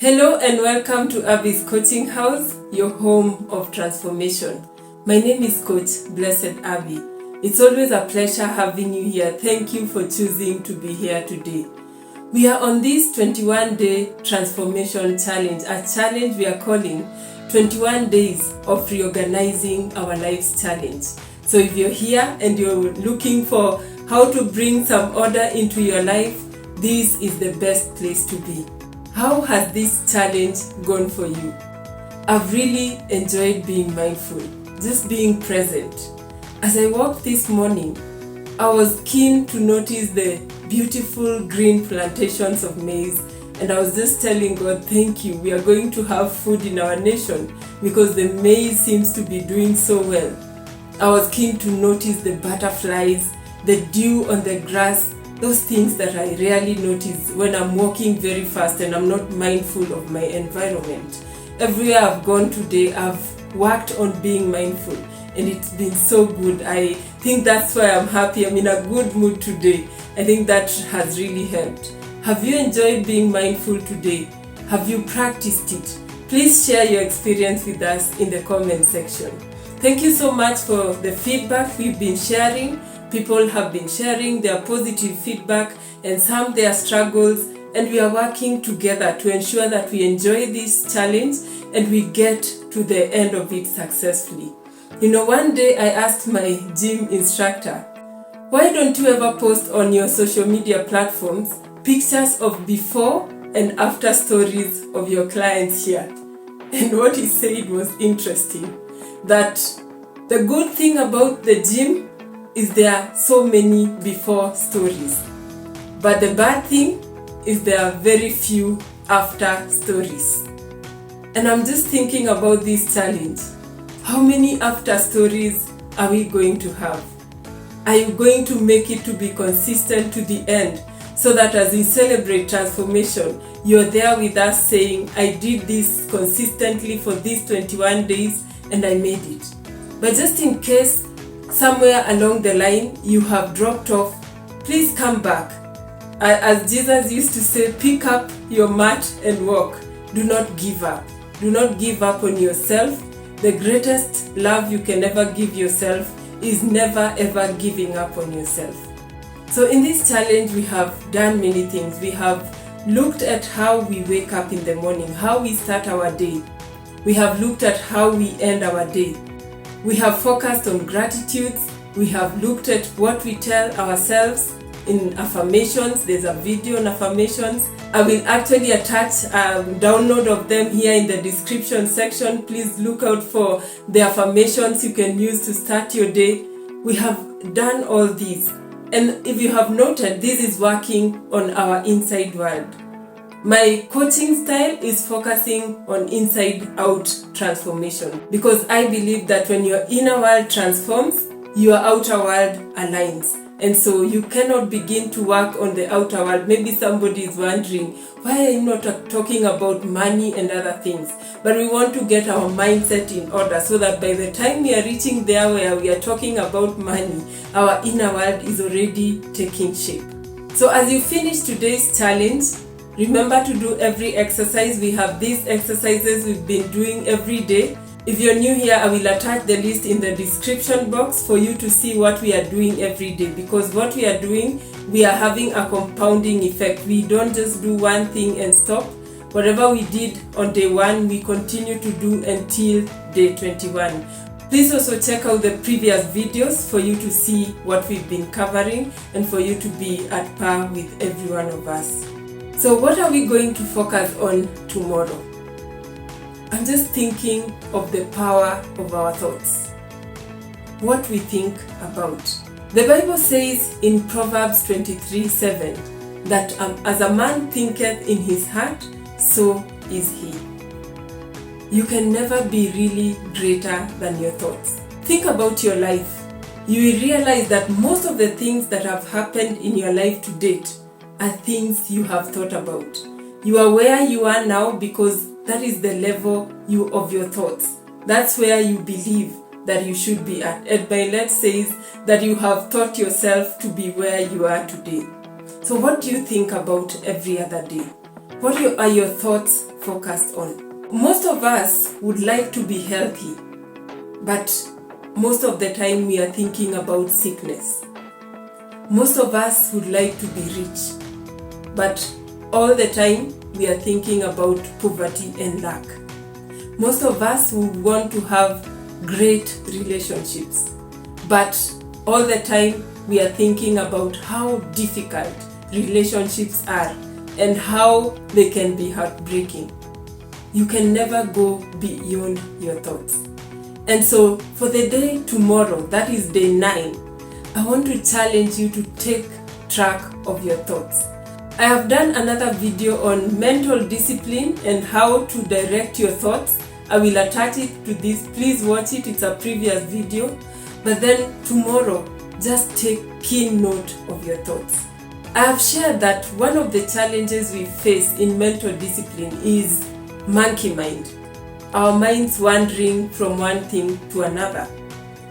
Hello and welcome to Abby's Coaching House, your home of transformation. My name is Coach Blessed Abby. It's always a pleasure having you here. Thank you for choosing to be here today. We are on this 21-day transformation challenge, a challenge we are calling 21 Days of Reorganizing Our Lives Challenge. So if you're here and you're looking for how to bring some order into your life, this is the best place to be. How has this challenge gone for you? I've really enjoyed being mindful, just being present. As I walked this morning, I was keen to notice the beautiful green plantations of maize, and I was just telling God, thank you, we are going to have food in our nation because the maize seems to be doing so well. I was keen to notice the butterflies, the dew on the grass, those things that I rarely notice when I'm walking very fast and I'm not mindful of my environment. Everywhere I've gone today, I've worked on being mindful, and it's been so good. I think that's why I'm happy. I'm in a good mood today. I think that has really helped. Have you enjoyed being mindful today? Have you practiced it? Please share your experience with us in the comment section. Thank you so much for the feedback we've been sharing. People have been sharing their positive feedback and some their struggles, and we are working together to ensure that we enjoy this challenge and we get to the end of it successfully. One day I asked my gym instructor, why don't you ever post on your social media platforms pictures of before and after stories of your clients here? And what he said was interesting, that the good thing about the gym is there are so many before stories, but the bad thing is there are very few after stories. And I'm just thinking about this challenge. How many after stories are we going to have? Are you going to make it to be consistent to the end, so that as we celebrate transformation, you're there with us saying, I did this consistently for these 21 days and I made it. But just in case somewhere along the line you have dropped off, please come back. As Jesus used to say, pick up your mat and walk. Do not give up. Do not give up on yourself. The greatest love you can ever give yourself is never ever giving up on yourself. So in this challenge we have done many things. We have looked at how we wake up in the morning, how we start our day. We have looked at how we end our day. We have focused on gratitudes. We have looked at what we tell ourselves in affirmations. There's a video on affirmations. I will actually attach a download of them here in the description section. Please look out for the affirmations you can use to start your day. We have done all these. And if you have noted, this is working on our inside world. My coaching style is focusing on inside-out transformation, because I believe that when your inner world transforms, your outer world aligns. And so you cannot begin to work on the outer world. Maybe somebody is wondering, why are you not talking about money and other things? But we want to get our mindset in order so that by the time we are reaching there where we are talking about money, our inner world is already taking shape. So as you finish today's challenge, remember to do every exercise. We have these exercises we've been doing every day. If you're new here, I will attach the list in the description box for you to see what we are doing every day, because what we are doing, we are having a compounding effect. We don't just do one thing and stop. Whatever we did on day 1, we continue to do until day 21. Please also check out the previous videos for you to see what we've been covering and for you to be at par with every one of us. So what are we going to focus on tomorrow? I'm just thinking of the power of our thoughts. What we think about. The Bible says in Proverbs 23:7 that as a man thinketh in his heart, so is he. You can never be really greater than your thoughts. Think about your life. You will realize that most of the things that have happened in your life to date are things you have thought about. You are where you are now because that is the level of your thoughts. That's where you believe that you should be at. Ed Milet says that you have taught yourself to be where you are today. So what do you think about every other day? What are your thoughts focused on? Most of us would like to be healthy, but most of the time we are thinking about sickness. Most of us would like to be rich, but all the time we are thinking about poverty and lack. Most of us would want to have great relationships, but all the time we are thinking about how difficult relationships are and how they can be heartbreaking. You can never go beyond your thoughts. And so for the day tomorrow, that is day 9, I want to challenge you to take track of your thoughts. I have done another video on mental discipline and how to direct your thoughts. I will attach it to this. Please watch it. It's a previous video. But then tomorrow, just take keen note of your thoughts. I have shared that one of the challenges we face in mental discipline is monkey mind. Our minds wandering from one thing to another.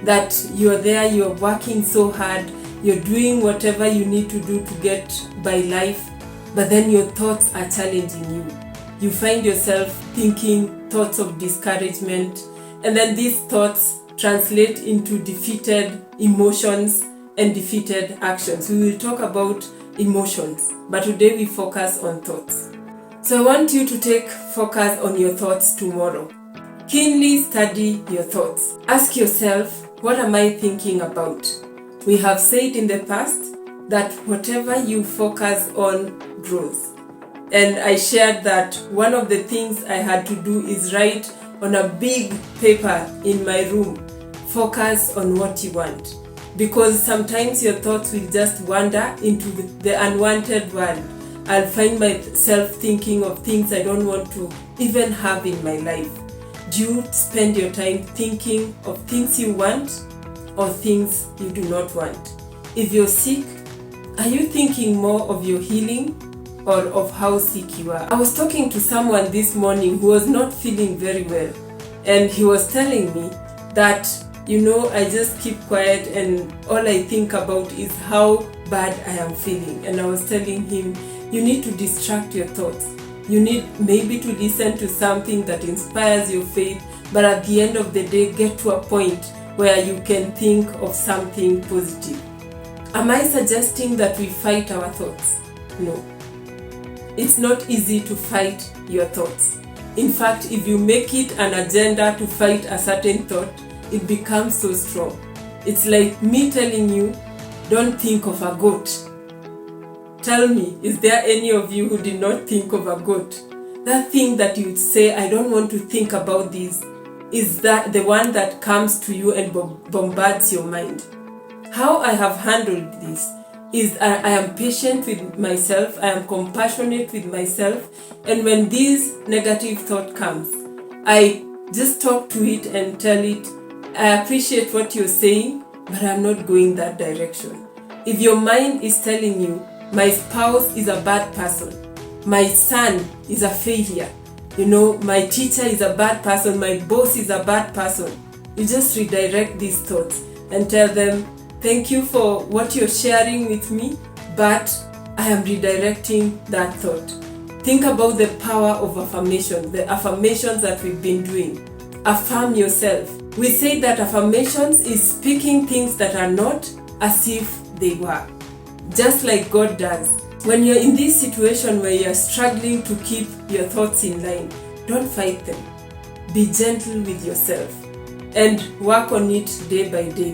That you're there, you're working so hard, you're doing whatever you need to do to get by life, but then your thoughts are challenging you. You find yourself thinking thoughts of discouragement, and then these thoughts translate into defeated emotions and defeated actions. We will talk about emotions, but today we focus on thoughts. So I want you to take focus on your thoughts tomorrow. Keenly study your thoughts. Ask yourself, what am I thinking about? We have said in the past that whatever you focus on grows. And I shared that one of the things I had to do is write on a big paper in my room, focus on what you want. Because sometimes your thoughts will just wander into the unwanted world. I'll find myself thinking of things I don't want to even have in my life. Do you spend your time thinking of things you want or things you do not want? If you're sick, are you thinking more of your healing or of how sick you are? I was talking to someone this morning who was not feeling very well, and he was telling me that, I just keep quiet and all I think about is how bad I am feeling. And I was telling him, you need to distract your thoughts. You need maybe to listen to something that inspires your faith, but at the end of the day, get to a point where you can think of something positive. Am I suggesting that we fight our thoughts? No. It's not easy to fight your thoughts. In fact, if you make it an agenda to fight a certain thought, it becomes so strong. It's like me telling you, don't think of a goat. Tell me, is there any of you who did not think of a goat? That thing that you would say, I don't want to think about this, is that the one that comes to you and bombards your mind. How I have handled this is I am patient with myself, I am compassionate with myself, and when this negative thought comes, I just talk to it and tell it, I appreciate what you're saying, but I'm not going that direction. If your mind is telling you, my spouse is a bad person, my son is a failure, my teacher is a bad person, my boss is a bad person, you just redirect these thoughts and tell them, thank you for what you're sharing with me, but I am redirecting that thought. Think about the power of affirmation, the affirmations that we've been doing. Affirm yourself. We say that affirmations is speaking things that are not as if they were, just like God does. When you're in this situation where you're struggling to keep your thoughts in line, don't fight them. Be gentle with yourself and work on it day by day.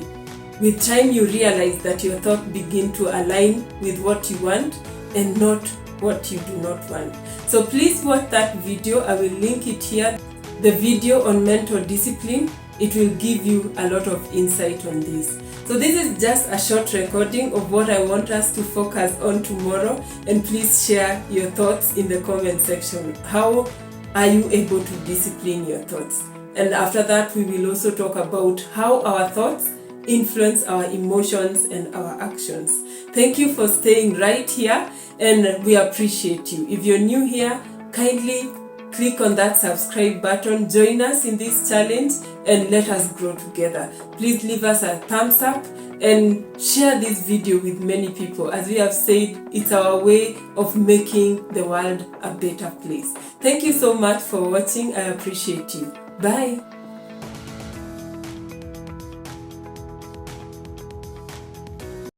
With time, you realize that your thoughts begin to align with what you want and not what you do not want. So please watch that video. I will link it here. The video on mental discipline, it will give you a lot of insight on this. So this is just a short recording of what I want us to focus on tomorrow, and please share your thoughts in the comment section. How are you able to discipline your thoughts? And after that, we will also talk about how our thoughts influence our emotions and our actions. Thank you for staying right here, and we appreciate you. If you're new here, kindly click on that subscribe button, join us in this challenge, and let us grow together. Please leave us a thumbs up and share this video with many people. As we have said, it's our way of making the world a better place. Thank you so much for watching. I appreciate you. Bye.